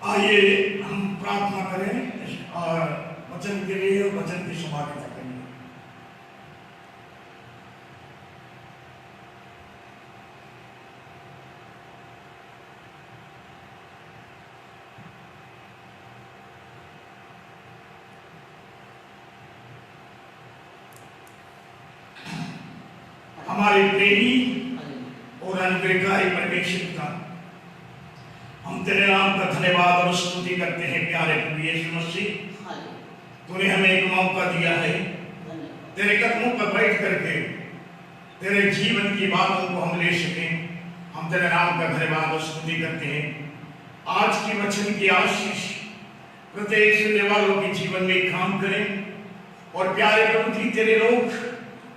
आइए हम प्रार्थना करें और वचन के लिए वचन की समाप्ति करेंगे। हमारे प्रेमी और अनुग्रहकारी परमेश्वर का हम तेरे नाम का धन्यवाद और स्तुति करते हैं। प्यारे प्रभु यीशु मसीह, तूने हमें एक मौका दिया है तेरे कदमों पर बैठ करके तेरे जीवन की बातों को हम ले सकें। हम तेरे नाम का धन्यवाद और स्तुति करते हैं। आज की वचन की आशीष प्रत्येक सुनने वालों के जीवन में काम करें और प्यारे प्रभु जी तेरे लोग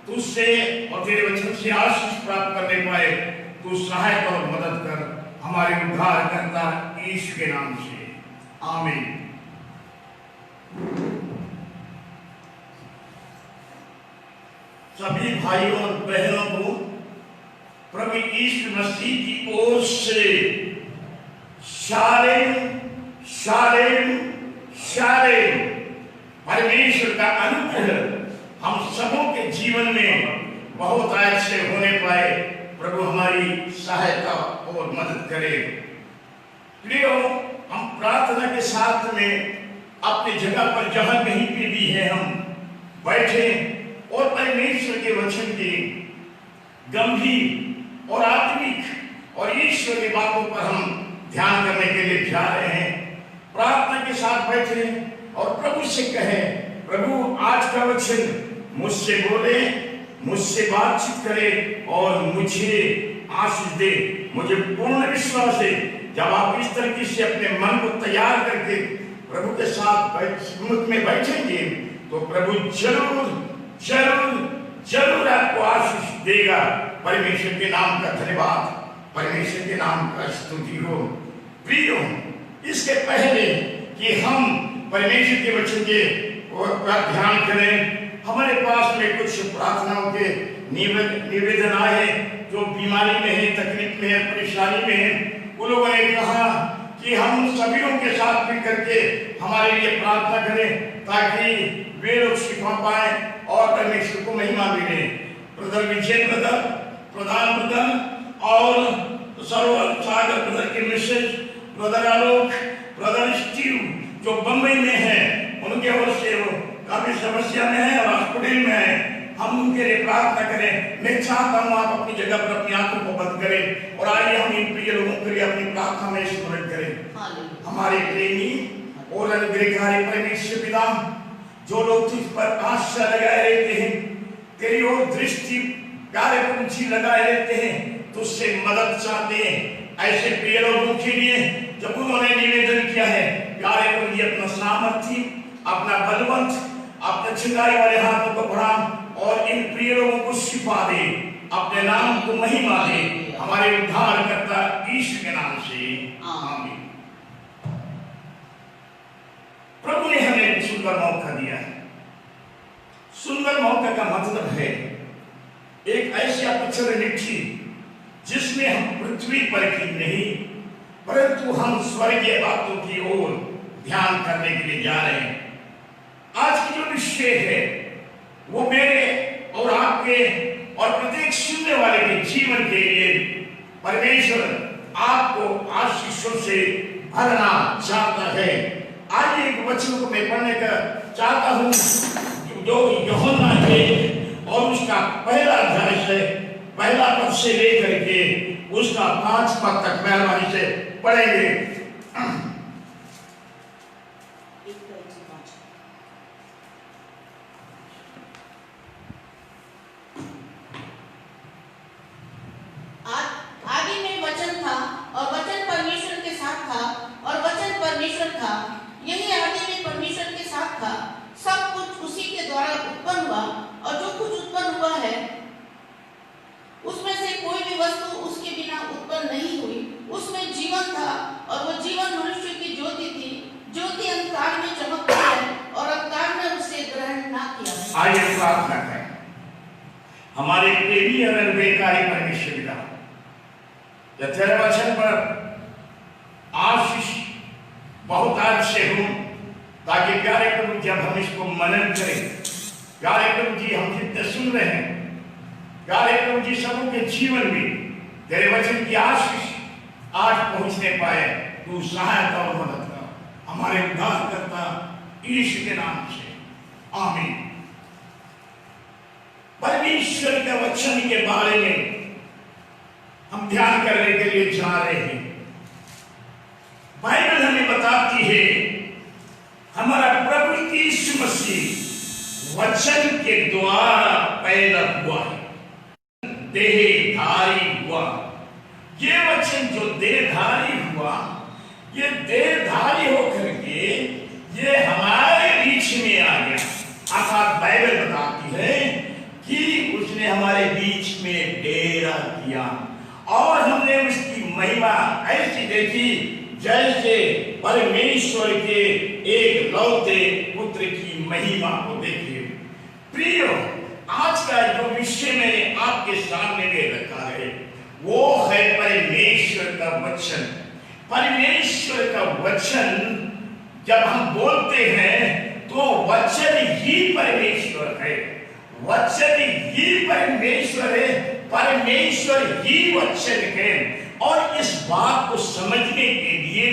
तुझसे और तेरे वचन से आशीष प्राप्त करने पाए। तू सहायता और मदद कर हमारे उद्धार करता यीशु के नाम से, आमीन। सभी भाइयों और बहनों को प्रभु यीशु मसीह की ओर से शालेम शालेम शालेम। परमेश्वर का अनुग्रह हम सबों के जीवन में बहुत अच्छे होने पाए। प्रभु हमारी सहायता और मदद करे। प्रियो, हम प्रार्थना के साथ में अपनी जगह पर जहां कहीं पे भी है हम बैठे और परमेश्वर के वचन के गंभीर और आत्मिक और ईश्वर की बातों पर हम ध्यान करने के लिए जा रहे हैं। प्रार्थना के साथ बैठे और प्रभु से कहे, प्रभु आज का वचन मुझसे बोले, मुझसे बातचीत करे और मुझे आशीष दे। मुझे पूर्ण विश्वास है जब आप इस तरीके से अपने मन को तैयार करके प्रभु के साथ मुख में बैठेंगे तो प्रभु जरूर जरूर जरूर आपको आशीष देगा। परमेश्वर के नाम का धन्यवाद, परमेश्वर के नाम का स्तुति हो। प्रियो, इसके पहले कि हम परमेश्वर के वचन के पर ध्यान करें, हमारे पास में कुछ प्रार्थनाओं के निवेदन आए जो बीमारी में है, तकलीफ में है, परेशानी में है। उन लोगों ने कहा कि हम सभी के साथ मिल करके हमारे लिए प्रार्थना करें ताकि वे लोग शिफा पाए और परमेश्वर को महिमा मिले। ब्रदर विजय ब्रदर, प्रधान ब्रदर और सरोवर सागर ब्रदर के मिसेज, ब्रदर आलोक, ब्रदर स्टीव जो बंबई में है, उनके ओर से वो काफी समस्या में है और हॉस्पिटल में है। हम उनके लिए प्रार्थना करें। मैं चाहता हूँ आप अपनी जगह पर अपनी आंखों को बंद करें और आइए हम इन प्रिय लोगों के लिए अपनी प्रार्थना में स्मरण करें। हमारे प्रेमी और अनुग्रहकारी परमेश्वर पिता, जो लोग तुझ पर आशा लगाए रहते हैं, तेरी ओर दृष्टि प्यारे पंछी लगाए रहते हैं, तुझसे मदद चाहते हैं, ऐसे प्रिय लोगों के लिए जब उन्होंने निवेदन किया है, प्यारे प्रभु जी अपना सामर्थ्य, अपना बलवंत, अपने चिंगारी वाले हाथों को बढ़ा और इन प्रिय लोगों को शिफा दे, अपने नाम को महिमा दे, हमारे उद्धार करता यीशु के नाम से, आमीन। प्रभु ने हमें एक सुंदर मौका दिया है। सुंदर मौका का मतलब है एक ऐसी अपॉर्चुनिटी जिसमें हम पृथ्वी पर की नहीं परंतु हम स्वर्गीय बातों की ओर ध्यान करने के लिए जा रहे हैं। आज की जो विषय है वो मेरे और आपके और प्रत्येक सुनने वाले के जीवन के लिए परमेश्वर आपको आशीषों से भरना चाहता है। आज एक वचन को मैं पढ़ने का चाहता हूँ जो यूहन्ना है और उसका पहला अध्याय से पहला पद से लेकर के उसका 5 पद तक मेहरबानी से पढ़ेंगे। आदि में वचन था और वचन परमेश्वर के साथ था और वचन परमेश्वर था। यही आदि में परमेश्वर के साथ था। सब कुछ उसी के द्वारा उत्पन्न हुआ और जो कुछ उत्पन्न हुआ है उसमें से कोई भी वस्तु उसके बिना उत्पन्न नहीं हुई। उसमें जीवन था और वो जीवन मनुष्य की ज्योति थी। ज्योति अंधकार में चमकती है और अंधकार ने उसे ग्रहण ना किया। आइए प्रार्थना करें। हमारे प्रेमी और अनुग्रहकारी परमेश्वर पिता, तेरे वचन पर आशीष बहुत आज से हूं, ताकि प्यारे प्रभु जब हम इसको मनन करें, प्यारे प्रभु जी हम जितने सुन रहे हैं, प्यारे प्रभु जी सबों के जीवन में तेरे वचन की आशीष आज पहुंचने पाए। तू सहायता और मदद कर हमारे उद्धारकर्ता यीशु के नाम से, आमीन। परमेश्वर के वचन के बारे में हम ध्यान करने के लिए जा रहे हैं। बाइबल हमें बताती है हमारा प्रभु यीशु मसीह वचन के द्वारा पैदा हुआ, देहधारी हुआ। ये वचन जो देहधारी हुआ, ये देहधारी होकर के ये हमारे बीच में आ गया। अर्थात बाइबल बताती है कि उसने हमारे बीच में डेरा किया और हमने उसकी महिमा ऐसी देखी जैसे परमेश्वर के एक लौते पुत्र की महिमा को देखे। प्रियो, आज का जो विषय मैंने आपके सामने में रखा है वो है परमेश्वर का वचन। परमेश्वर का वचन जब हम बोलते हैं तो वचन ही परमेश्वर है, वचन ही परमेश्वर है, परमेश्वर ही वचन है। और इस बात को समझने के लिए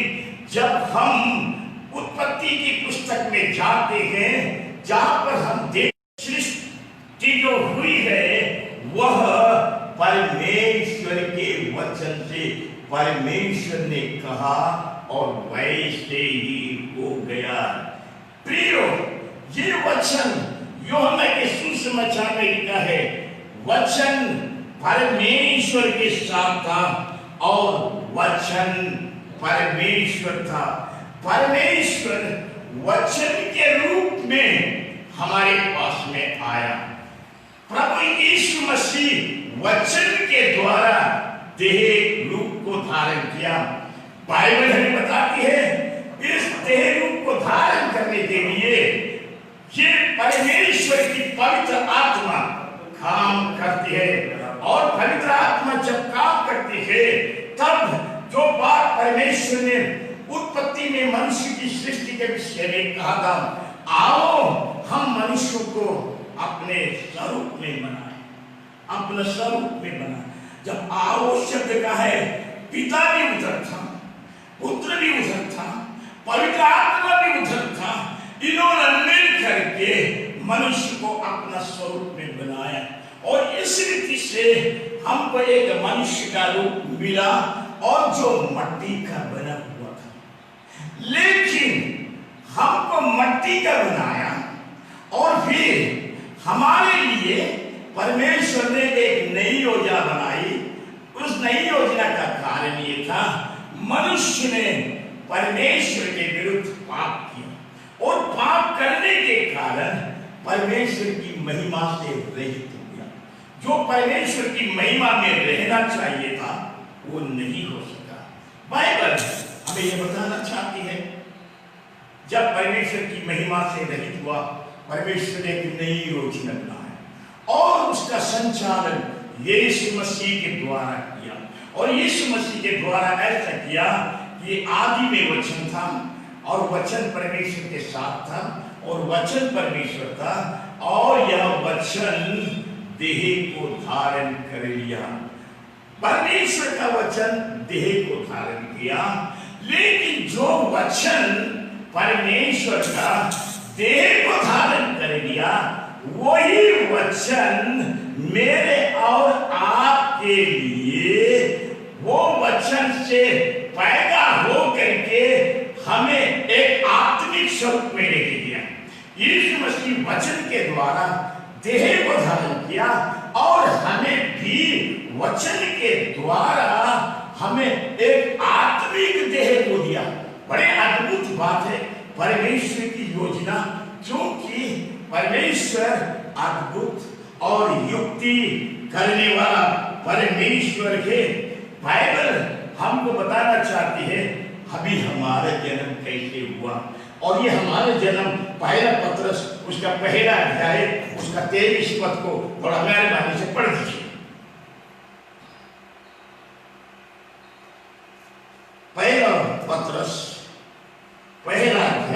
जब हम उत्पत्ति की पुस्तक में जाते हैं, जहां पर हम सृष्टि जो हुई है वह परमेश्वर के वचन से परमेश्वर ने कहा और वैसे ही हो गया। प्रियो, ये वचन यूहन्ना के सुसमाचार में लिखा है, वचन परमेश्वर के साथ था और वचन परमेश्वर था। परमेश्वर वचन के रूप में हमारे पास में आया। प्रभु यीशु मसीह वचन के द्वारा देह रूप को धारण किया। बाइबल हमें बताती है इस देह रूप को धारण करने के लिए ये परमेश्वर की पवित्र आत्मा काम करती है। और पवित्र आत्मा जब काम करती है तब जो बात परमेश्वर ने उत्पत्ति में मनुष्य की सृष्टि के विषय में कहा था, आओ हम मनुष्यों को अपने स्वरूप में बनाए, अपने स्वरूप में बनाए। जब आओ शब्द का है, पिता भी उधर था, पुत्र भी उधर था, पवित्र आत्मा भी उधर था। इन्होंने मिल करके मनुष्य को अपना स्वरूप में बनाया और इस रीति से हमको एक मनुष्य का रूप मिला और जो मट्टी का बना हुआ था। लेकिन हमको मट्टी का बनाया और फिर हमारे लिए परमेश्वर ने एक नई योजना बनाई। उस नई योजना का कारण ये था, मनुष्य ने परमेश्वर के विरुद्ध पाप किया और पाप करने के कारण परमेश्वर की महिमा से रहित हो गया। जो परमेश्वर की महिमा में रहना चाहिए था वो नहीं हो सका। बाइबल हमें यह बताना चाहती है, जब परमेश्वर की महिमा से रहित हुआ, परमेश्वर ने एक नई योजना बनाई और उसका संचालन यीशु मसीह के द्वारा किया। और यीशु मसीह के द्वारा ऐसा किया कि आदि में वचन था और वचन परमेश्वर के साथ था और वचन परमेश्वर था और यह वचन देह को धारण कर लिया। परमेश्वर का वचन देह को धारण किया, लेकिन जो वचन परमेश्वर का देह को धारण कर लिया वही वचन मेरे और आपके लिए वो वचन से पैदा हो करके हमें एक आत्मिक स्वरूप में लेके गया। यीशु मसीह वचन के द्वारा देह को धारण किया और हमें भी वचन के द्वारा हमें एक आत्मिक देह को दिया। बड़े अद्भुत बात है परमेश्वर की योजना, क्योंकि परमेश्वर अद्भुत और युक्ति करने वाला परमेश्वर है। बाइबल हमको बताना चाहती है अभी हमारा जन्म कैसे हुआ, और ये हमारा जन्म पहला पत्रस उसका पहला अध्याय उसका 23 पद को थोड़ा मेहरबानी से पढ़ दीजिए। पहला पत्रस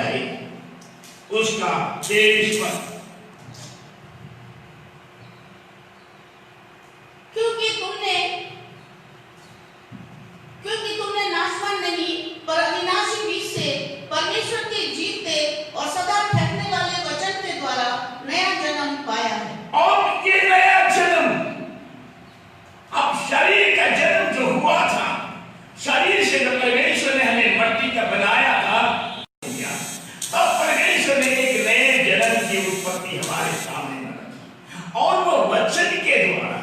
अध्याय उसका 23 पद। क्योंकि तुमने नाशवान नहीं पर अविनाशी बीज से परमेश्वर के जीते और सदा ठहरने वाले वचन के द्वारा नया जन्म पाया है। और ये नया जन्म, अब शरीर का जन्म जो हुआ था, शरीर से जब परमेश्वर ने हमें मट्टी का बनाया था, तब परमेश्वर ने एक नए जन्म की उत्पत्ति हमारे सामने रखी। और वो वचन के द्वारा,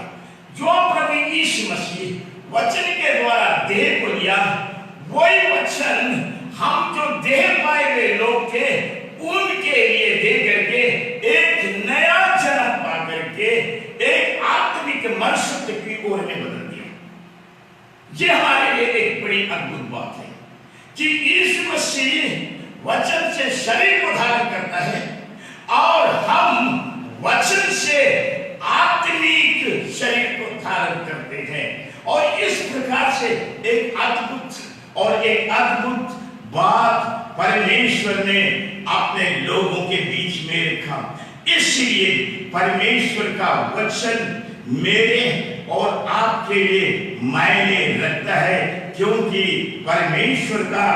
जो प्रभु यीशु मसीह वचन के द्वारा देह को लिया, वही वचन हम जो देह पाए हुए लोग थे उनके लिए दे करके एक नया जन्म पा करके एक आत्मिक मनुष्य की ओर में बदल दिया। ये हमारे लिए एक बड़ी अद्भुत बात है कि यीशु मसीह वचन से शरीर को धारण करता है और हम वचन से आत्मिक शरीर को धारण करते हैं। और इस प्रकार से एक अद्भुत बात परमेश्वर ने अपने लोगों के बीच में रखा। इसलिए परमेश्वर का वचन मेरे और आपके लिए मायने रखता है, क्योंकि परमेश्वर का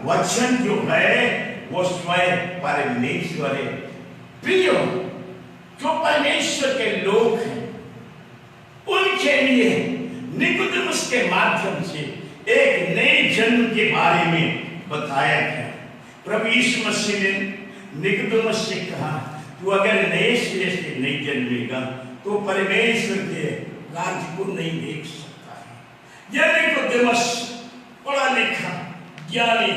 वचन जो है वो स्वयं परमेश्वर है। प्रियो, जो परमेश्वर के लोग हैं उनके लिए निकोदेमुस के माध्यम से एक नए जन्म के बारे में बताया गया। प्रभु यीशु मसीह ने निकोदेमुस से कहा, तू अगर नए सिरे से नहीं जन्मेगा तो परमेश्वर के राज्य को नहीं देख सकता है। यह निकोदेमुस पढ़ा लिखा ज्ञानी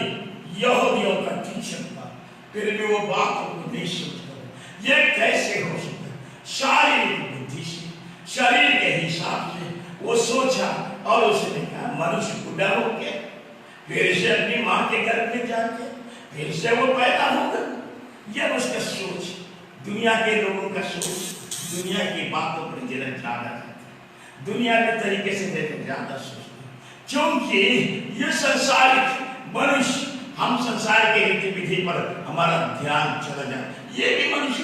यहूदियों का टीचर था, फिर भी वो बातों को नहीं समझता। यह कैसे हो सकता है? शारीरिक बुद्धि से, शरीर के हिसाब से वो सोचा और उसने कहा मनुष्य बुढ़ा हो गया, फिर से अपनी मां के गर्भ में जाके फिर से वो पैदा होगा। यह उसका सोच, दुनिया के लोगों का सोच, दुनिया की बातों पर जरा ज्यादा करता है, दुनिया के तरीके से ज्यादा सोचते हैं। क्योंकि ये संसारिक मनुष्य, हम संसार के रीति विधि पर हमारा ध्यान चला जाए। ये भी मनुष्य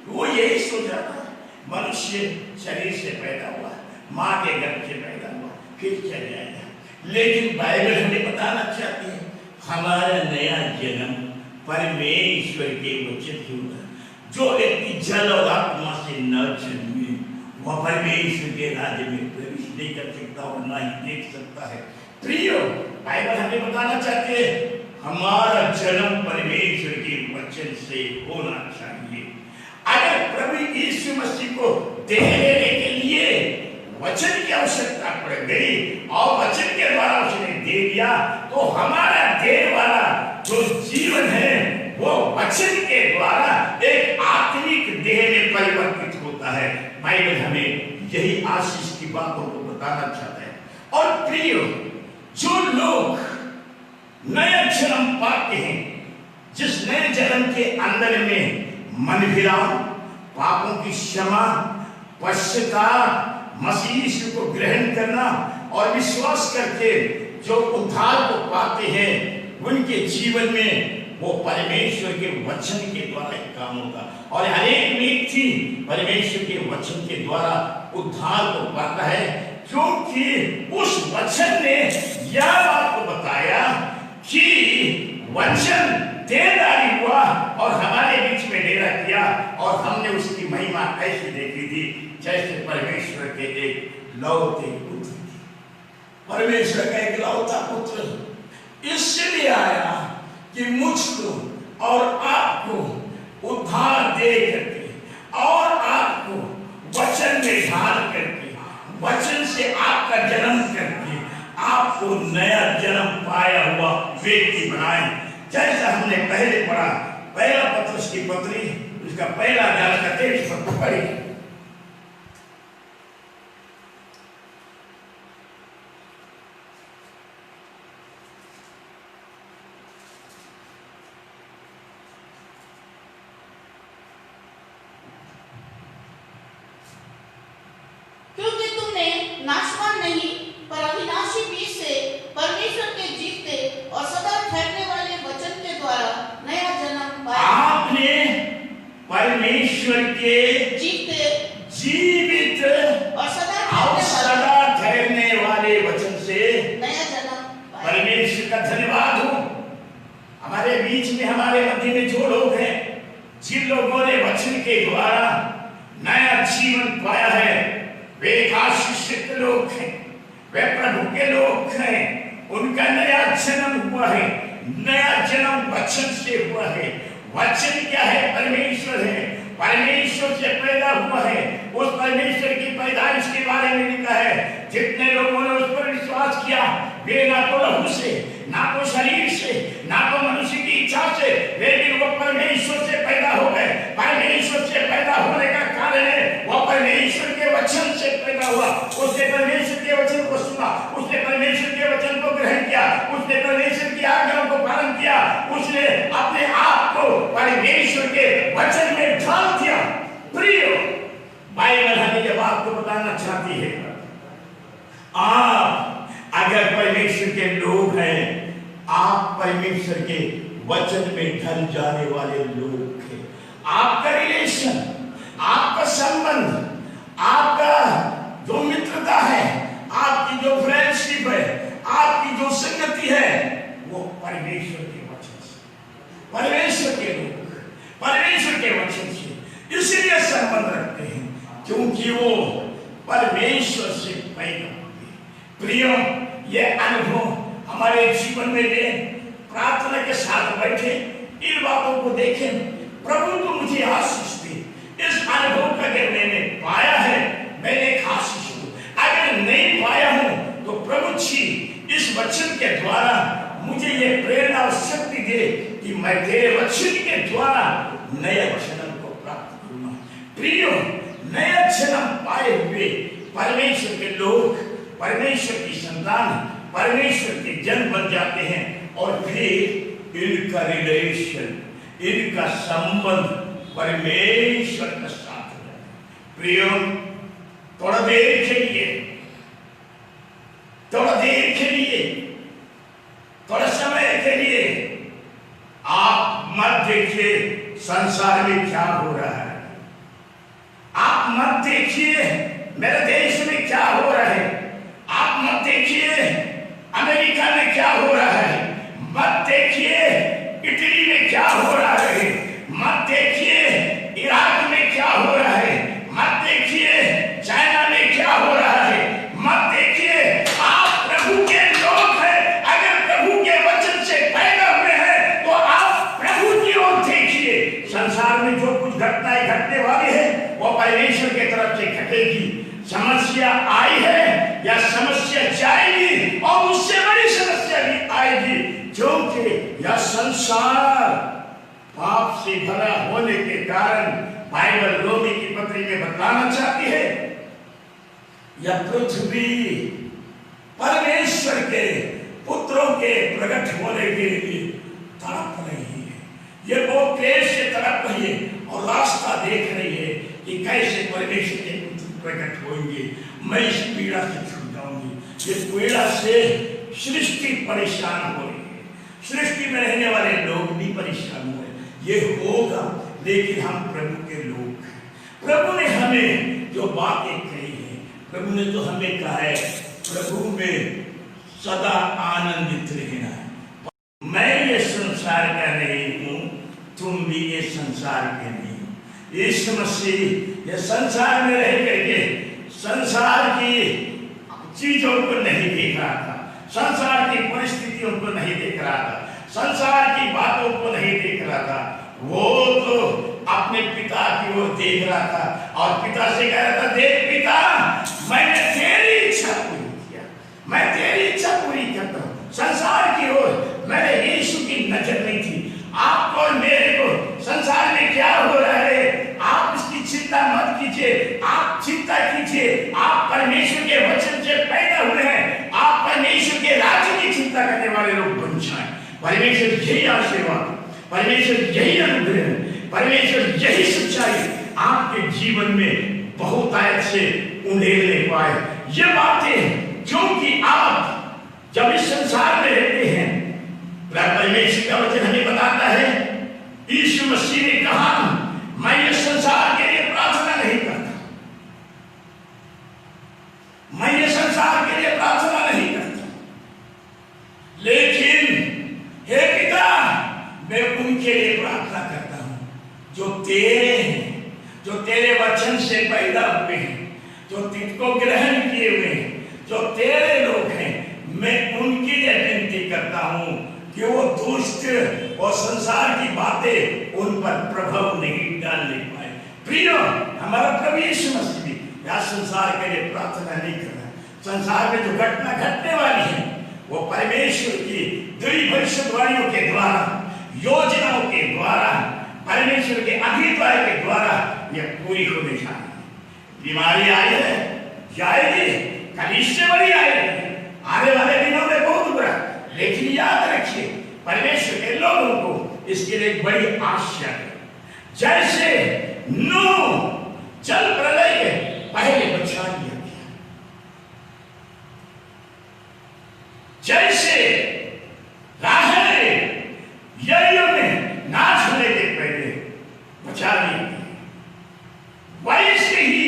वो यही सोच रहा था, मनुष्य शरीर से पैदा हुआ, माँ के गर्भ से पैदा हुआ, फिर चल जाएगा। लेकिन बाइबल हमें बताना चाहती है हमारा नया जन्म परमेश्वर के वचन से होगा। जो व्यक्ति जल और आत्मा से न जन्मे वह परमेश्वर के राज्य में प्रवेश नहीं कर सकता और ना ही देख सकता है। प्रियो, बाइबल हमें बताना चाहती है हमारा जन्म परमेश्वर के वचन से होना चाहिए। अगर प्रभु यीशु मसीह को देह लेने के लिए वचन की आवश्यकता पड़ गई और वचन के द्वारा उसने दे दिया, तो हमारा देह वाला जो जीवन है वो वचन के द्वारा एक आत्मिक देह में परिवर्तित होता है। बाइबल हमें यही आशीष की बातों को बताना चाहता है। और प्रियो, जो लोग नया जन्म पाते हैं, जिस नए जन्म के अंदर में मन फिराव, पापों की क्षमा, पश्चाताप, मसीह यीशु को ग्रहण करना और विश्वास करके जो उद्धार को पाते हैं, उनके जीवन में वो परमेश्वर के वचन के द्वारा काम होगा। और अनेक व्यक्ति परमेश्वर के वचन के द्वारा उद्धार को पाता है, क्योंकि उस वचन ने यह बात को बताया कि वचन देहधारी हुआ और हमारे बीच में डेरा किया, और हमने उसकी महिमा ऐसी देखी थी जैसे परमेश्वर के एक लौते पुत्र। परमेश्वर का एक लौता पुत्र इसलिए आया कि मुझको और आपको उद्धार दे करके और आपको वचन में ढाल करके, वचन से आपका जन्म करके आपको नया जन्म पाया हुआ व्यक्ति बनाए। जैसा हमने पहले पढ़ा, पहला पत्रस की पत्री उसका पहला अध्याय का 23 पद पढ़ी। नाशवान नहीं पर अविनाशी बीज से परमेश्वर के जीते और सदा ठहरने वाले वचन के द्वारा नया जन्म हमारे बीच में, हमारे मध्य में जो लोग हैं, जिन लोगों ने वचन के द्वारा नया जीवन पाया है, वे एक आशीषित लोग हैं, वे प्रभु के लोग हैं। उनका नया जन्म हुआ है, नया जन्म वचन से हुआ है। वचन क्या है? परमेश्वर है, परमेश्वर से पैदा हुआ है। उस परमेश्वर की पैदाइश के बारे में लिखा है, जितने लोगों ने उस पर विश्वास किया, वे ना तो लहू से, ना तो शरीर से, ना तो मनुष्य की इच्छा से, लेकिन वो परमेश्वर से पैदा हो गए। परमेश्वर से पैदा होने का कारण है, वो परमेश्वर के वचन से पैदा हुआ। उसने परमेश्वर के वचन को सुना, उसने परमेश्वर के वचन को ग्रहण किया, उसने परमेश्वर की आज्ञाओं को पालन किया, उसने अपने आप को परमेश्वर के वचन में ढाल दिया। प्रिय, बाइबल हमें ये बात को बताना चाहती है, आप अगर परमेश्वर के लोग हैं, आप परमेश्वर के वचन में ढल जाने वाले लोग हैं। आपका रिलेशन, आपका संबंध, आपका जो मित्रता है, आपकी जो फ्रेंडशिप है, आपकी जो संगति है, वो परमेश्वर के वचन से, परमेश्वर के लोग, परमेश्वर के वचन से इसलिए संबंध रखते हैं क्योंकि वो परमेश्वर से पैदा होते हैं। प्रियो, ये अनुभव हमारे जीवन में ले, प्रार्थना के साथ बैठे इन बातों को देखें। प्रभु तो मुझे आशीष दे। इस अनुभव का अगर मैंने पाया है, मैंने एक आशीष हूं। अगर नहीं पाया हूं तो प्रभु जी इस वचन के द्वारा मुझे ये प्रेरणा और शक्ति दे कि मैं तेरे वचन के द्वारा नया जन्म को प्राप्त करूंगा। प्रियो, नया जन्म पाए हुए परमेश्वर के लोग, परमेश्वर की संतान, परमेश्वर के जन बन जाते हैं और फिर इनका रिलेशन, इनका संबंध परमेश्वर के साथ है। प्रियो, थोड़ा देर के लिए, थोड़ा देर के लिए, थोड़ा समय के लिए आप मत देखिए संसार में क्या हो रहा है। आप मत देखिए मेरे देश में क्या हो रहा है। आप मत देखिए अमेरिका में क्या हो रहा है। मत देखिए इटली में क्या हो रहा है। मत देखिए इराक में क्या हो रहा है। मत देखिए चाइना में क्या हो रहा है। मत देखिए, आप प्रभु के लोग हैं। अगर प्रभु के वचन से पैदा हुए हैं तो आप प्रभु की ओर देखिए। संसार में जो कुछ घटनाएं घटने वाली है वो परमेश्वर के तरफ से घटेगी। समस्या आई है या समस्या जाएगी, और उससे बड़ी समस्या भी आएगी, क्योंकि यह संसार पाप से भरा होने के कारण, बाइबल रोमी की पत्री में बताना चाहती है, यह पृथ्वी परमेश्वर के पुत्रों के प्रकट होने के लिए तड़प रही है। ये बहुत क्लेश से तड़प रही है और रास्ता देख रही है कि कैसे परमेश्वर के पुत्र प्रकट होंगे। मैं इस पीड़ा से छूट जाऊंगी। इस पीड़ा से सृष्टि परेशान हो रही है, सृष्टि में रहने वाले लोग भी परेशान हुए। ये होगा, लेकिन हम प्रभु के लोग हैं। प्रभु ने हमें जो बातें कही है, प्रभु ने तो हमें कहा है, प्रभु में सदा आनंदित रहना। मैं ये संसार का नहीं हूं, तुम भी ये संसार के नहीं हो। यीशु मसीह ये संसार में रह करके संसार की चीजों को नहीं देख रहा था, संसार की परिस्थितियों को नहीं देख रहा था, संसार की बातों को नहीं देख रहा था। वो तो अपने पिता की ओर देख रहा था और पिता से कह रहा था, देख पिता, मैंने तेरी इच्छा पूरी किया, मैं तेरी इच्छा पूरी करता हूं। संसार की ओर मेरे यीशु की नजर नहीं थी। आपको और मेरे को संसार में क्या हो रहा है, आप इसकी चिंता मत कीजिए। आप चिंता कीजिए, आप परमेश्वर के वचन से पैदा हुए हैं। आप परमेश्वर के राज्य की चिंता करने वाले लोग बन जाएं। परमेश्वर यही आशीर्वाद, परमेश्वर यही अनुग्रह, परमेश्वर यही सच्चाई आपके जीवन में बहुत आयत से उंडेलने पाए। ये बातें क्योंकि आप जब इस संसार में रहते हैं, परमेश्वर का वचन हमें बताता है, यीशु मसीह ने कहा, मैं ये संसार के लिए प्रार्थना नहीं करता, मैं ये संसार के लिए प्रार्थना नहीं करता, लेकिन हे पिता, जो तेरे हैं, जो तेरे वचन से पैदा हुए हैं, जो तुझको ग्रहण किए हुए हैं, जो तेरे लोग हैं, मैं उनके लिए विनती करता हूं कि वो दुष्ट और संसार की बातें उन पर प्रभाव नहीं डालने पाए। प्रियो, हमारा प्रभु यीशु मसीह भी या संसार के लिए प्रार्थना नहीं कर रहा। संसार में जो घटना घटने वाली है वो परमेश्वर की दुई भविष्यवाणियों के द्वारा, योजनाओं के द्वारा, परमेश्वर के अभिप्राय के द्वारा यह पूरी होने जा रही है। बीमारी आई है, जाएगी, कलीसिया बड़ी आएगी, आने वाले दिनों में बहुत बुरा, लेकिन याद रखिए परमेश्वर के लोगों को इसके लिए एक बड़ी आशा है। जैसे नूह जल प्रलय के पहले बचा लिया गया, जैसे राहेल यरीहो में नाश होने के पहले बचा लिया गया, वैसे ही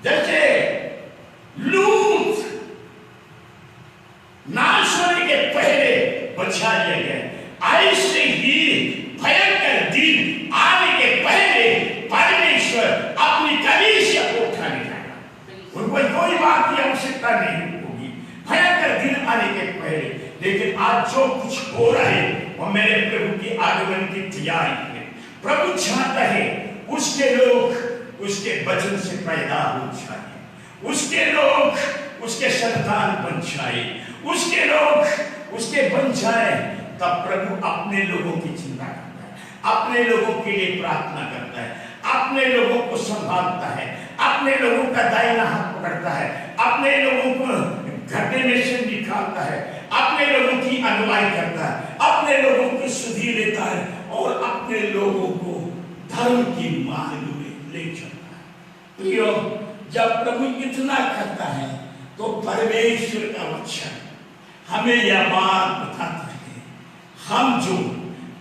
जैसे लूत नाश होने के पहले बचा लिया गया, ऐसे ही भयंकर दिन आने के पहले परमेश्वर अपनी कलीसिया को उठाने जाएगा। उनको कोई बात की आवश्यकता नहीं होगी भयंकर दिन आने के पहले। लेकिन आज जो कुछ हो रहा है वो मेरे प्रभु की आगमन की तैयारी है। प्रभु चाहता है उसके लोग उसके वचन से पैदा हो जाए, उसके लोग उसके संतान बन जाए, उसके लोग उसके बन जाए। तब प्रभु अपने लोगों की चिंता करता है, अपने लोगों के लिए प्रार्थना करता है, अपने लोगों को संभालता है, अपने लोगों का दाहिना हाथ पकड़ता है, अपने लोगों को घाटे में से निकालता है, अपने लोगों की अगुवाई करता है, अपने लोगों की सुधि लेता है और अपने लोगों को धर्म की मार्ग में ले चलता है। प्रियो, जब प्रभु इतना करता है तो परमेश्वर का वचन हमें यह बात बताता है, हम जो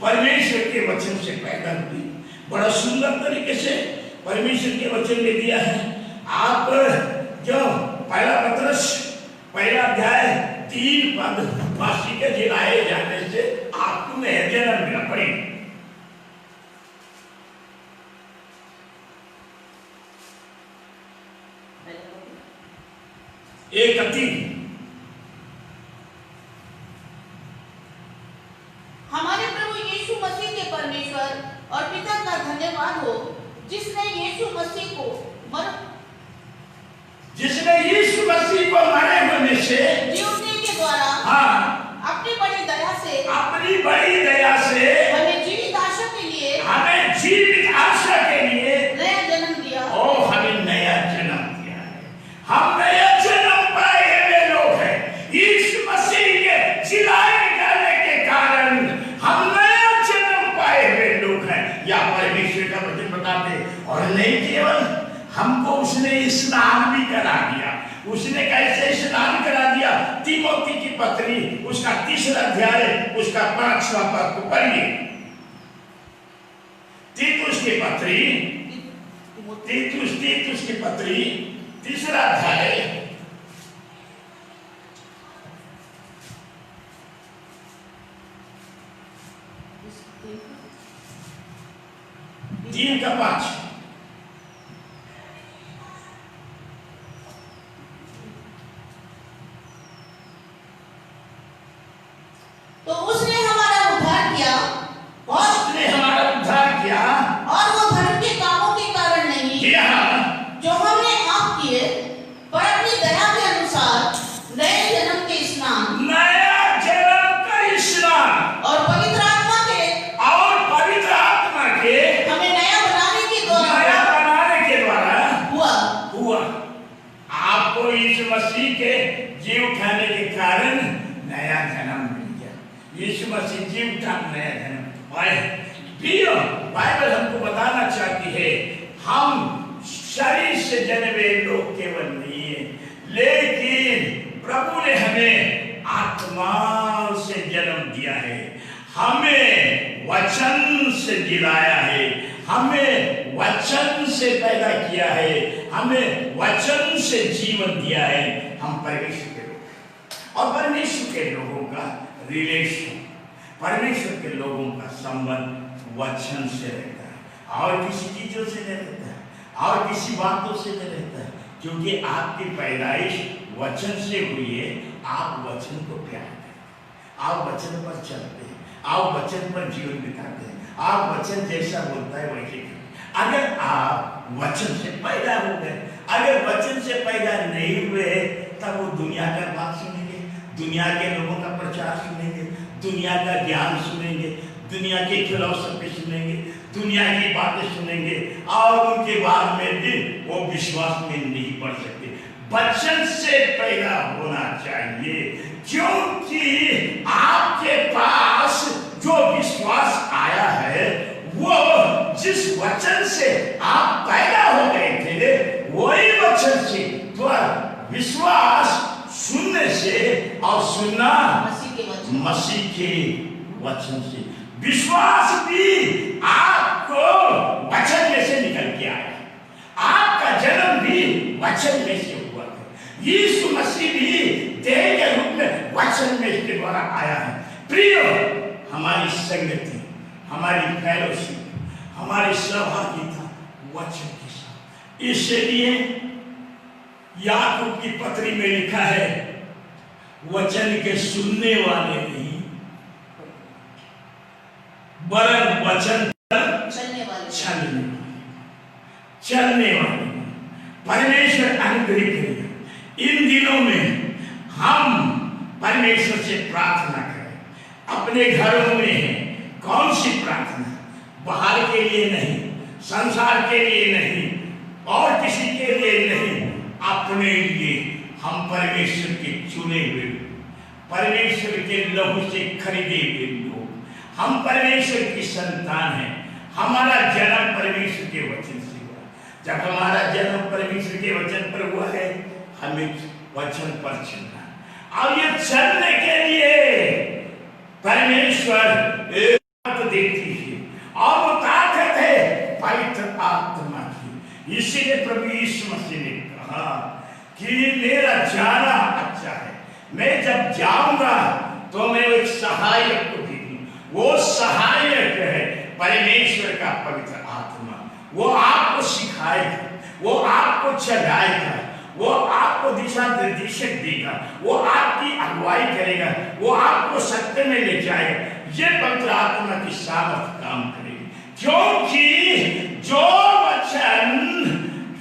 परमेश्वर के वचन से पैदा हुए, बड़ा सुंदर तरीके से परमेश्वर के वचन में दिया है। आप जो पहला पत्रस पहला अध्याय 3 पद वासी के जिलाए जाने से आपको नया जन्म मिला पड़े। एक अति हमारे प्रभु यीशु मसीह के परमेश्वर और पिता का धन्यवाद हो, जिसने यीशु मसीह को मरे होने से जीवने के द्वारा अपनी बड़ी दया से हमें जीवित आशा के लिए नया जन्म दिया। हमें नया जन्म दिया है। हम नया जन्म पाए हुए लोग हैं। यीशु मसीह के जिलाए जाने के कारण हम नया जन्म पाए हुए लोग हैं। या परमेश्वर का वचन बताते, और नहीं केवल हमको उसने स्नान भी करा दिया। उसने कैसे स्नान करा दिया? तीमोथी की पत्री उसका 3 अध्याय उसका 5वां पद को पढ़िए। तीतुस की पत्री 3 अध्याय 3 का 5। तो उसने हमारा उद्धार किया और वो धर्म के कामों के कारण नहीं जो हमने आप किए, पर अपनी दया के अनुसार नए जन्म के स्नान और पवित्र आत्मा के हमें नया बनाने के द्वारा हुआ। आपको यीशु मसीह के जी उठाने के कारण नया जन्म मिल गया। यीशु मसीह जी उठा नया जन्म पाए। बाइबल हमको बताना चाहती है, हम शरीर से जन्मे लोग केवल नहीं है, लेकिन प्रभु ने हमें आत्मा से जन्म दिया है, हमें वचन से जिलाया है, हमें वचन से पैदा किया है, हमें वचन से जीवन दिया है। हम परमेश्वर के लोग और परमेश्वर के लोगों का रिलेशन, परमेश्वर के लोगों का संबंध वचन से रहता है और किसी चीजों से नहीं रहता है और किसी बातों से नहीं रहता है, क्योंकि आपकी पैदाइश वचन से हुई है। आप वचन को प्यार करते हैं, आप वचन पर चलते हैं, आप वचन पर जीवन बिताते हैं, आप वचन जैसा बोलता है वैसे करते हैं। अगर आप वचन से पैदा हो गए, अगर वचन से पैदा नहीं हुए तब वो दुनिया का बात सुनेंगे, दुनिया के लोगों का प्रचार सुनेंगे, दुनिया का ज्ञान सुनेंगे, दुनिया के फिलॉसफी सुनेंगे, दुनिया की बातें सुनेंगे और उनके बाद में भी वो विश्वास में नहीं बढ़ सकते। वचन से पैदा होना चाहिए, क्योंकि आपके पास जो विश्वास आया है वो जिस वचन से आप पैदा हो गए थे वही वचन से, तो विश्वास सुनने से और सुनना मसीह के वचन से। विश्वास भी आपको वचन में से निकल के आया, आपका जन्म भी वचन में से हुआ है। यीशु मसीह भी देह के रूप में वचन में इसके द्वारा आया है। प्रिय, हमारी संगति, हमारी फेलोशिप, हमारी सहभागिता वचन के साथ। इसलिए याकूब की पत्री में लिखा है, वचन के सुनने वाले नहीं वरन वचन पर चलने वाले। परमेश्वर अनुग्रह करेगा। इन दिनों में हम परमेश्वर से प्रार्थना करें, अपने घरों में। कौन सी प्रार्थना? बाहर के लिए नहीं, संसार के लिए नहीं और किसी के लिए नहीं, अपने लिए। हम परमेश्वर के चुने हुए, परमेश्वर के लहू से खरीदे हुए लोग, हम परमेश्वर की संतान हैं। हमारा जन्म परमेश्वर के वचन से हुआ। जब हमारा जन्म परमेश्वर के वचन पर हुआ है, हमें वचन पर चलना। और ये चलने के लिए परमेश्वर एक ताकत देती है और वो ताकत है पवित्र आत्मा की। इसीलिए प्रभु यीशु मसीह ने कहा कि मेरा जाना अच्छा है, मैं जब जाऊंगा तो मैं एक सहायक को भी दूं। वो सहायक है परमेश्वर का पवित्र आत्मा। वो आपको सिखाएगा, वो आपको चलाएगा, वो आपको दिशा निर्देशक देगा, वो आपकी अगुवाई करेगा, वो आपको सत्य में ले जाएगा। ये पवित्र आत्मा की सामर्थ काम करेगी, क्योंकि जो वचन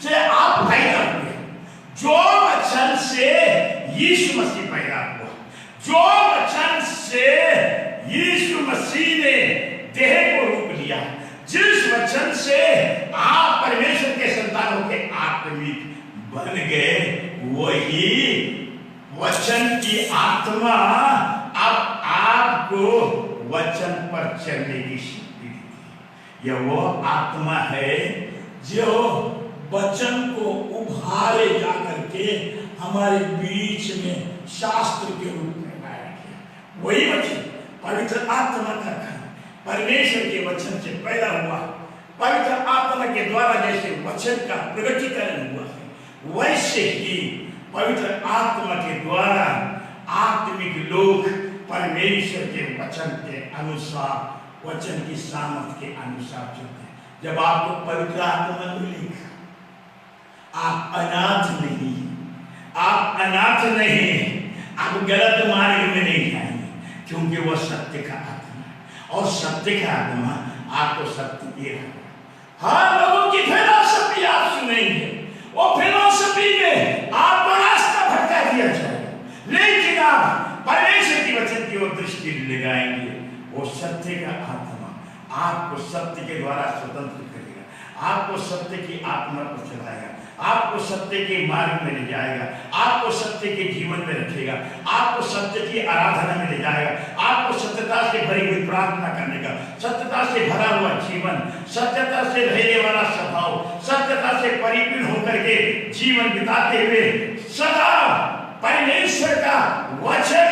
से आप पैदा हुए, जो वचन से यीशु मसीह पैदा हुआ, जो वचन से यीशु मसीह ने देह को रूप लिया, जिस वचन से आप परमेश्वर के संतानों के आत्मिक बन गए, वही वचन की आत्मा अब आपको वचन पर चलने की शक्ति देती है। यह वो आत्मा है जो वचन को उभारे जाकर के हमारे बीच में शास्त्र के रूप में लाया गया। वही वचन पवित्र आत्मा का था, परमेश्वर के वचन से पैदा हुआ। पवित्र आत्मा के द्वारा जैसे वचन का प्रगटीकरण हुआ है, वैसे ही पवित्र आत्मा के द्वारा आत्मिक लोग परमेश्वर के वचन के अनुसार, वचन की सामर्थ के अनुसार चलते हैं। जब आपको पवित्र आत्मा मिलेगा, आप अनाथ नहीं, आप अनाथ नहीं, आप गलत मार्ग में नहीं जाएंगे, क्योंकि वह सत्य का आत्मा है और सत्य का आत्मा आपको सत्य देगा। हर लोगों की फिलॉसफी आप सुनेंगे, वो फिलॉसफी में आपको रास्ता भटका दिया जाएगा, लेकिन आप परमेश्वर की वचन की ओर दृष्टि लगाएंगे, वो सत्य का आत्मा आपको सत्य के द्वारा स्वतंत्र करेगा, आपको सत्य की आत्मा पर चलाएगा, आपको सत्य के मार्ग में ले जाएगा, आपको सत्य के जीवन में रखेगा, आपको सत्य की आराधना में ले जाएगा, आपको सत्यता से भरी हुई प्रार्थना करने का, सत्यता से भरा हुआ जीवन, सत्यता से रहने वाला स्वभाव, सत्यता से परिपूर्ण होकर के जीवन बिताते हुए सदा परमेश्वर का वचन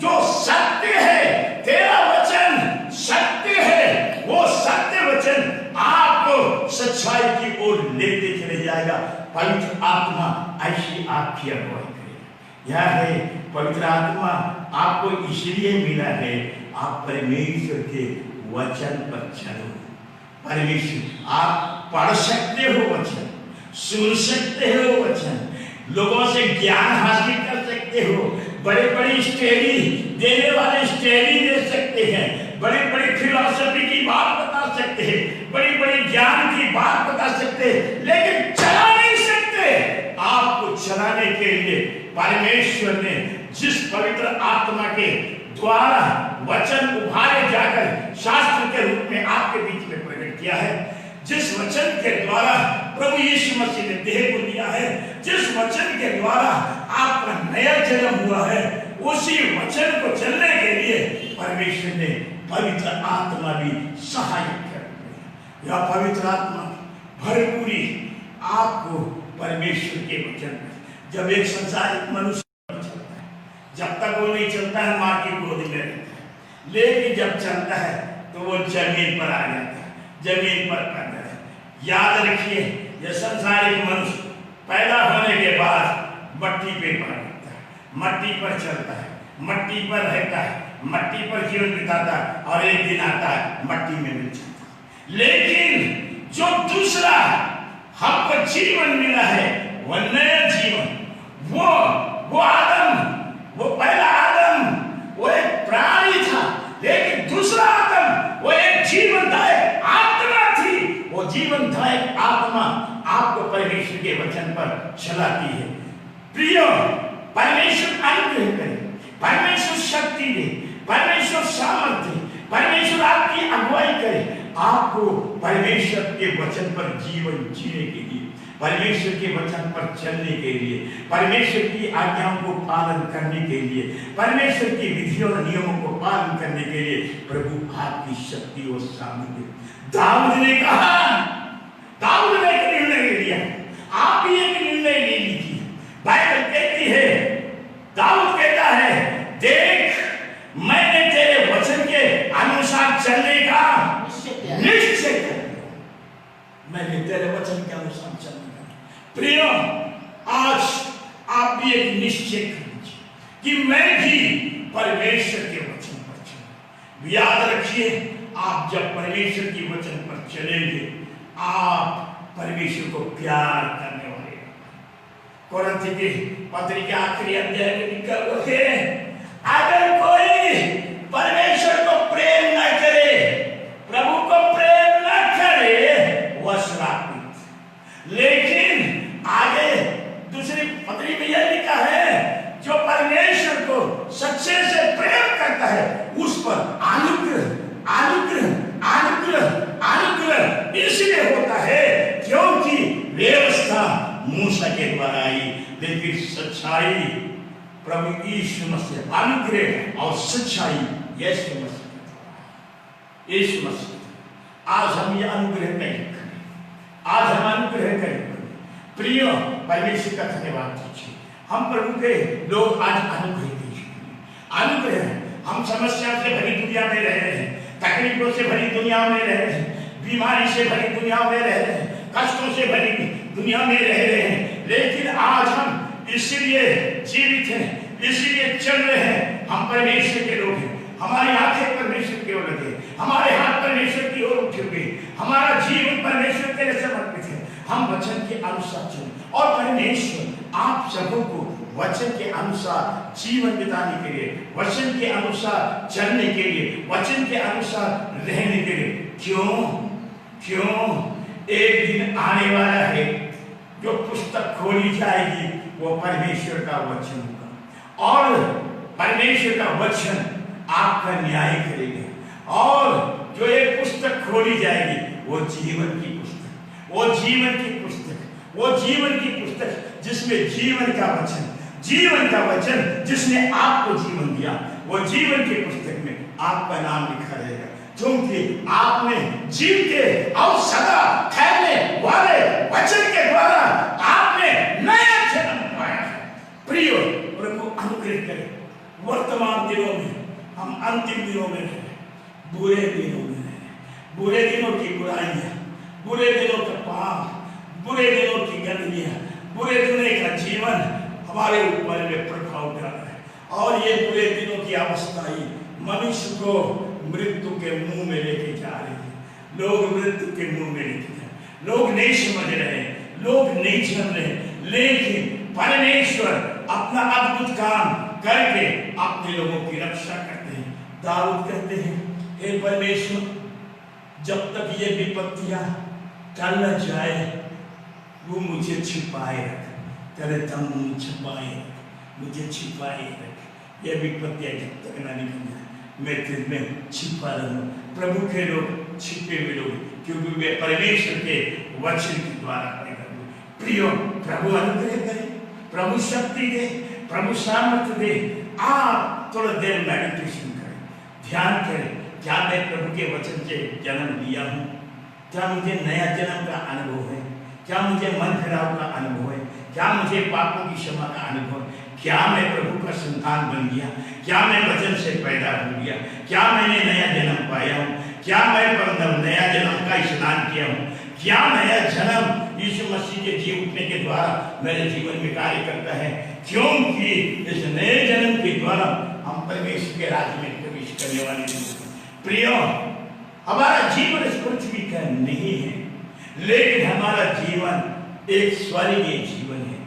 जो सत्य है, तेरा वचन सत्य है, वो सत्य वचन आपको सच्चाई की ओर लेते चले जाएगा। पवित्र आत्मा ऐसी आपकी अगुवाई करेगा। यह है पवित्र आत्मा आपको इसलिए मिला है, आप परमेश्वर के वचन पर चलो। परमेश्वर, आप पढ़ सकते हो वचन, सुन सकते हो वचन, लोगों से ज्ञान हासिल कर सकते हो, बड़े बड़ी स्टडी देने वाले स्टडी दे सकते हैं, बड़ी बड़ी फिलॉसफी की बात बता सकते हैं, बड़ी बड़ी ज्ञान की बात बता सकते हैं, लेकिन चला नहीं सकते। आपको चलाने के लिए परमेश्वर ने जिस पवित्र आत्मा के द्वारा वचन उभारे जाकर शास्त्र के रूप में आपके बीच में प्रकट किया है, जिस वचन के द्वारा प्रभु यीशु मसीह ने देह को दिया है, जिस वचन के द्वारा आपका नया जन्म हुआ है, उसी वचन को चलने के लिए परमेश्वर ने पवित्र आत्मा भी सहायक कर दिया। यह पवित्र आत्मा भरपूरी आपको परमेश्वर के वचन में, जब एक संसारिक मनुष्य चलता है, जब तक वो नहीं चलता है माँ की गोद में रहता है, लेकिन जब चलता है तो वो जमीन पर आ जाता है, जमीन पर पैदा है। याद रखिए, यह संसारिक मनुष्य पैदा होने के बाद मट्टी पे पड़ता है, मट्टी पर चलता है, मट्टी पर रहता है, मट्टी पर जीवन बिताता है, और एक दिन आता है मट्टी में मिल जाता है। लेकिन जो दूसरा हमको जीवन मिला है, वह नया जीवन, वो आदम, वो पहला आदम, वो एक प्राणी था, लेकिन दूसरा आदम वो एक जीवनदायक आत्मा थी। वो जीवनदायक आत्मा आपको परमेश्वर के वचन पर चलाती है। प्रियो, परमेश्वर अनुग्रह करे, परमेश्वर शक्ति दे, परमेश्वर सामर्थ्य, परमेश्वर आपकी अगुवाई करे, आपको परमेश्वर के वचन पर जीवन जीने के लिए, परमेश्वर के वचन पर चलने के लिए, परमेश्वर की आज्ञाओं को पालन करने के लिए, परमेश्वर की विधियों और नियमों को पालन करने के लिए प्रभु आपकी शक्ति और सामर्थ्य। दाऊद ने कहा, दाऊद ने एक निर्णय ले लिया, आप भी एक निर्णय ले लीजिए। बाइबल कहती है, दाऊद कहता है, देख मैंने तेरे वचन के अनुसार चलने का निश्चय कर लिया, मैंने तेरे वचन के अनुसार चलने का। प्रियो, आज आप भी एक निश्चय कर लीजिए कि मैं भी परमेश्वर के वचन पर चलूं। याद रखिए, आप जब परमेश्वर के वचन पर चलेंगे, आप परमेश्वर को प्यार करने वाले। कोरिन्थी की पत्री के आखिरी अध्याय में लिखा हुआ है, अगर कोई परमेश्वर को प्रेम न करे, प्रभु को प्रेम न करे, वह श्रापित। लेकिन आगे दूसरी पत्री में यह लिखा है, जो परमेश्वर को सच्चे से प्रेम करता है, उस पर अनुग्रह अनुग्रह अनुग्रह अनुग्रह इसलिए होता है क्योंकि व्यवस्था मूसा के द्वारा आई, लेकिन सच्चाई प्रभु यीशु मसीह, अनुग्रह और सच्चाई यीशु मसीह। यीशु मसीह, आज हम ये अनुग्रह नहीं करें, आज हम अनुग्रह करें। प्रिय, परमेश्वर का धन्यवाद दीजिए। हम प्रभु के लोग आज अनुग्रह दीजिए। अनुग्रह, हम समस्या से भरी दुनिया में रह रहे हैं, तकलीफों से भरी दुनिया में रह रहे हैं, बीमारी से भरी दुनिया में रह रहे हैं, कष्टों से भरी दुनिया में रह रहे हैं, लेकिन आज हम इसीलिए जीवित हैं, इसीलिए चल रहे हैं। हम परमेश्वर के लोग हैं, हमारी आंखें परमेश्वर की ओर लगे, हमारे हाथ परमेश्वर की ओर उठे हुए, हमारा जीवन परमेश्वर के लिए समर्पित है। हम वचन के अनुसार चलें और परमेश्वर आप सबों को वचन के अनुसार जीवन बिताने के लिए, वचन के अनुसार चलने के लिए, वचन के अनुसार रहने के लिए। क्यों एक दिन आने वाला है, जो पुस्तक खोली जाएगी वो परमेश्वर का वचन होगा, और परमेश्वर का वचन आपका न्याय करेगा। और जो एक पुस्तक खोली जाएगी वो जीवन की पुस्तक, वो जीवन की पुस्तक, वो जीवन की पुस्तक जिसमें जीवन का वचन, जीवन का वचन जिसने आपको जीवन दिया, वो जीवन की पुस्तक में आपका नाम लिखा रहेगा, क्योंकि आपने जीवते और सदा ठहरने वाले वचन के द्वारा आपने नया जन्म पाया है। प्रियो, प्रभु अनुग्रह करे। वर्तमान दिनों में हम अंतिम दिनों में रहे, बुरे दिनों में रहे, बुरे दिनों की बुराइयां, बुरे दिनों का पाप, बुरे दिनों की गंदगियां, बुरे दिनों का जीवन हमारे ऊपर में प्रभाव डाल रहा है। और ये बुरे दिनों की अवस्था ही मनुष्य को मृत्यु के मुंह में लेके जा रहे हैं, लोग मृत्यु के मुंह में लेके जा रहे हैं, लोग नहीं समझ रहे, लोग नहीं समझ रहे, लेकिन परमेश्वर अपना अद्भुत काम करके अपने लोगों की रक्षा करते हैं। दाऊद कहते हैं, हे परमेश्वर, जब तक ये विपत्तियां टल न जाए वो मुझे छिपाए रख, तेरे दम छिपाए रख, मुझे छिपाए रख, ये विपत्तियां जब तक ना निकल जाए मैं तुझ में छिपा रहूं। प्रभु के लोग छिपे हुए लोग, क्योंकि वे परमेश्वर के वचन के द्वारा पैदा हुए। प्रियो, प्रभु अनुग्रह करे, प्रभु शक्ति दे, प्रभु सामर्थ्य दे। आप थोड़ा देर मेडिटेशन करें, ध्यान करें, क्या मैं प्रभु के वचन से जन्म लिया हूँ? क्या मुझे नया जन्म का अनुभव है? क्या मुझे मन फिराव का अनुभव है? क्या मुझे पापों की क्षमा का अनुभव है? क्या मैं प्रभु का संतान बन गया? क्या मैं वचन से पैदा हो गया? क्या मैंने नया जन्म पाया हूँ? क्या मैं नया जन्म का स्नान किया हूँ? क्या नया जन्म यीशु मसीह के जी उठने के द्वारा मेरे जीवन में कार्य करता है? क्योंकि इस नए जन्म के द्वारा हम परमेश्वर के राज्य में प्रवेश करने वाले हैं। प्रियो, हमारा जीवन इस पृथ्वी का नहीं है, लेकिन हमारा जीवन एक स्वर्गीय जीवन है,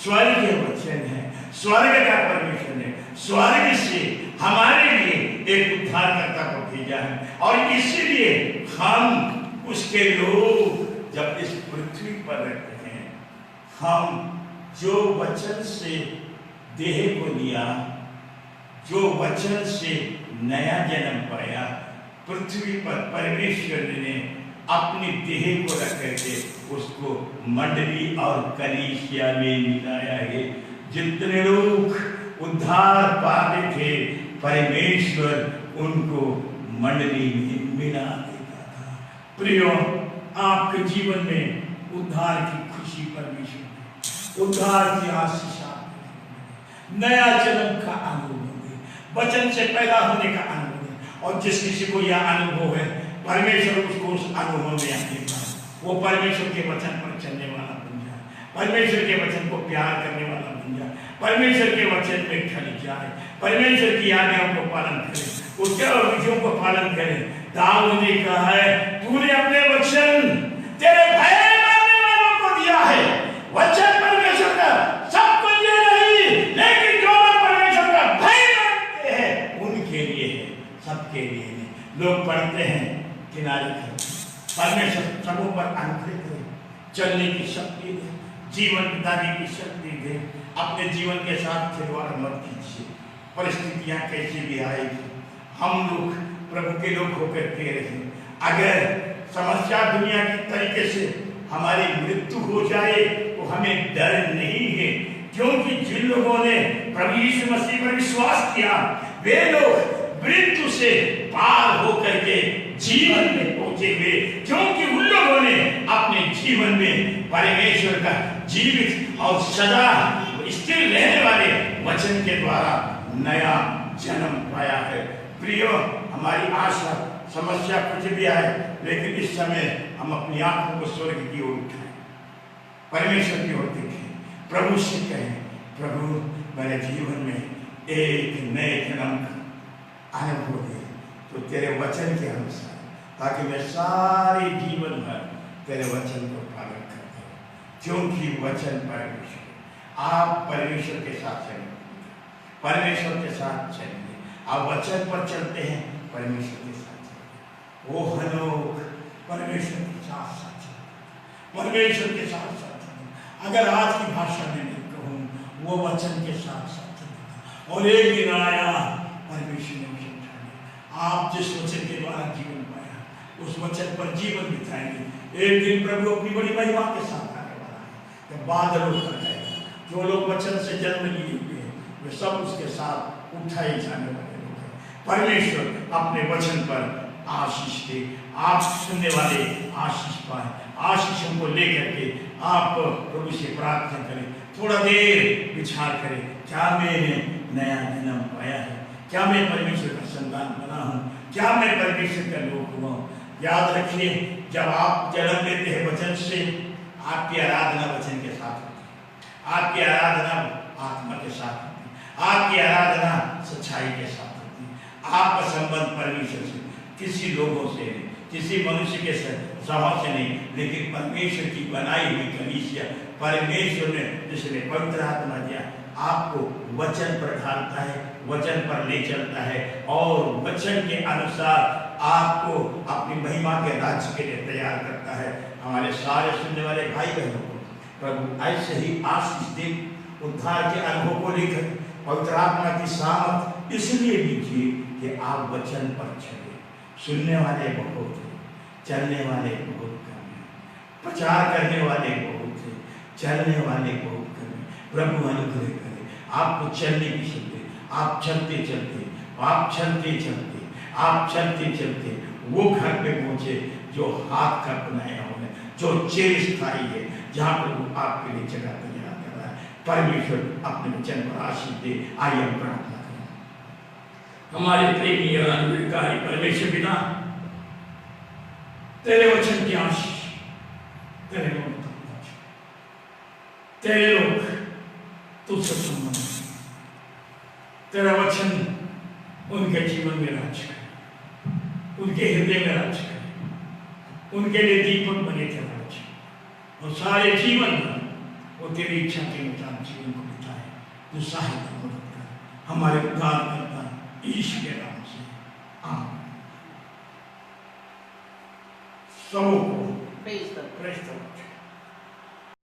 स्वर्गीय वचन है, स्वर्ग का परमेश्वर है, स्वर्ग से हमारे लिए एक उद्धारकर्ता को भेजा है। और इसीलिए हम उसके लोग जब इस पृथ्वी पर रहते हैं, हम जो वचन से देह को लिया, जो वचन से नया जन्म पाया, पृथ्वी पर परमेश्वर ने अपनी देह को रख करके उसको मंडली और कलीसिया में मिलाया है। जितने लोग उद्धार पाते थे, परमेश्वर उनको मंडली में मिला देता था। प्रियो, आपके जीवन में उद्धार की खुशी परमेश्वर, उद्धार की आशीष, नया जन्म का अनुभव है, वचन से पैदा होने का अनुभव है। और जिस किसी को यह अनुभव है, परमेश्वर उसको उस अनुभव में आएगा, वो परमेश्वर के वचन पर चलने वाला बन जाए, परमेश्वर के वचन को प्यार करने वाला बन जाए, परमेश्वर के वचन में ढल जाए, परमेश्वर की आज्ञाओं को पालन करे, उसके विधियों को पालन करे। दाऊद ने कहा है, तूने अपने वचन तेरे भय मानने वालों को दिया है। वचन परमेश्वर का सबको ये नहीं, लेकिन जो परमेश्वर का भय मानते हैं उनके लिए है, सबके लिए नहीं। लोग पढ़ते हैं किनारे करते, परमेश्वर सबों पर अनुग्रह करे, चलने की शक्ति दे, जीवन बिताने की शक्ति दे। अपने जीवन के साथ खिलवाड़ मत कीजिए, परिस्थितियां कैसी भी आएगी, हम लोग प्रभु के लोग होकर के रहे। अगर समस्या दुनिया की तरीके से हमारी मृत्यु हो जाए तो हमें डर नहीं है, क्योंकि जिन लोगों ने प्रभु यीशु मसीह पर विश्वास किया, वे लोग मृत्यु से पार होकर के जीवन में पहुंचे हुए, क्योंकि उन लोगों ने अपने जीवन में परमेश्वर का जीवित और सदा स्थिर रहने वाले वचन के द्वारा नया जन्म पाया है। प्रियो, हमारी आशा समस्या कुछ भी आए, लेकिन इस समय हम अपनी आंखों को स्वर्ग की ओर उठाएं, परमेश्वर की ओर देखें, प्रभु से कहें, प्रभु मेरे जीवन में एक नए जन्म का अनुभव दे, तो तेरे वचन के अनुसार, ताकि मैं सारे जीवन भर तेरे वचन को पालन करता हूँ, क्योंकि वचन परमेश्वर, आप परमेश्वर के साथ चलें, परमेश्वर के साथ चलिए, आप वचन पर चलते हैं, परमेश्वर के साथ चलिए। वो हनोक परमेश्वर के साथ साथ चलते, परमेश्वर के साथ साथ चलते। अगर आज की भाषा में मैं कहूँ, वो वचन के साथ साथ चलता। और एक दिन आया, परमेश्वर ने उसे उठा लिया। आप जिस वचन के द्वारा जीवन पाया, उस वचन पर जीवन बिताएंगे। एक दिन प्रभु अपनी बड़ी महिमा के साथ आने वाला है, जब बादल उतर जाएगा। जो लोग वचन से जन्म लिए हुए हैं, वे सब उसके साथ उठाए जाने वाले लोग हैं। परमेश्वर अपने वचन पर आशीष दे, आप सुनने वाले आशीष पाए। आशीषों को लेकर के आप प्रभु से प्रार्थना करें, थोड़ा देर विचार करें, क्या मैंने नया जन्म पाया है? क्या मैं परमेश्वर का संतान बना हूँ? क्या मैं परमेश्वर का लोक हुआ हूँ? याद रखिए, जब आप जन्म लेते हैं वचन से, आपकी आराधना वचन के साथ होती है, आपकी आराधना आत्मा के साथ होती है, आपकी आराधना सच्चाई के साथ होती है, आपका संबंध परमेश्वर से, किसी लोगों से नहीं, किसी मनुष्य के स्वभाव से नहीं, लेकिन परमेश्वर की बनाई हुई कलीसिया, परमेश्वर ने जिसने पवित्र आत्मा दिया, आपको वचन पर ढालता है, वचन पर ले चलता है और वचन के अनुसार आपको अपनी महिमा के राज्य के लिए तैयार करता है। हमारे सारे सुनने वाले भाई बहनों को प्रभु ऐसे ही आशीष दे, उद्धार के अनुभव को लेकर पवित्र आत्मा की सामर्थ इसलिए दीजिए कि आप वचन पर चले। सुनने वाले बहुत हैं, चलने वाले बहुत कम हैं, प्रचार करने वाले बहुत हैं, चलने वाले बहुत कम हैं। प्रभु अनुग्रह करे, आपको चलने की शक्ति, आप चलते चलते, आप चलते चलते, आप चलते चलते वो घर पे पहुंचे जो हाथ का बनाया हुआ है, जो चिरस्थायी है, जहाँ प्रभु आपके लिए जगह तैयार कर रहा है। परमेश्वर अपने वचन पर आशीष दे। आइए हम प्रार्थना करें। हमारे प्रेमी और अनुग्रहकारी परमेश्वर पिता, तेरे वचन की आशीष तेरे लोग तक पहुंचे, तेरे लोग तुझसे संबंध, तेरा वचन उनके जीवन में राज करे, उनके हृदय में राज करे, उनके लिए दीपक बने थे राज, और सारे जीवन में वो तेरी इच्छा के अनुसार जीवन को बिताए। तू सहायता मदद कर, हमारे उद्धार करता यीशु के नाम से आमीन। सबको praise the Lord. Praise the Lord.